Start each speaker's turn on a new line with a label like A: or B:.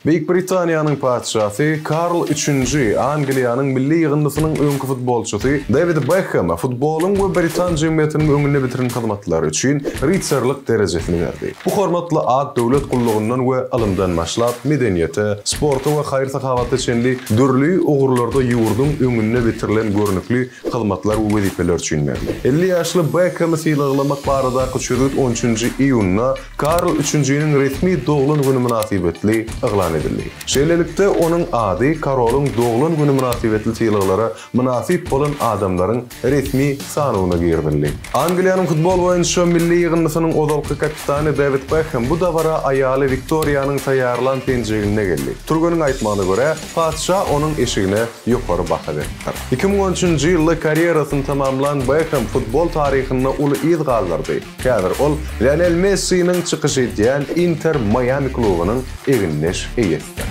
A: Büyük Britaniýanyň padşahy Karl III Angliýanyň milli ýygyndysynyň öňkü futbolçusy David Beckham futbolun we Britan jemgyýetiniň öňünde bitiren hyzmatlary üçin ritsarlyk derejesini berdi. Bu hormatly ad döwlet gullugyndan we alymdan başlap medeniýete, sporta we haýır-sahawaty çenli dürli ugurlarda ýurdun öňünde bitirilen görnükli hyzmatlar we wezipeler üçin berdi. 50 ýaşly Beckham sylagylamak barada 13 iýunda Karl III-niň resmi doglan güni münasibetli eglan edildi. Şeýlelikde onun ady Karolun doglan güni münasibetli sylagylara münasip bolan adamlaryň resmi sanawyna girildi. Angliýanyň futbol boýunça milli ýygyndysynyň ozalky kapitany David Beckham bu dawara aýaly Viktoriýanyň taýýarlan penjegine geldi. Turganyň aýtmagyna görä, padşa onun eşigine ýokary baha berdi. 2013-nji ýylda karýerasyny tamamlanan Beckham futbol taryhyna uly iz galdyrdy. Häzir ol Lionel Messi'niň çykyşy diýen Inter Miami klubynyň eginleş eýetdi.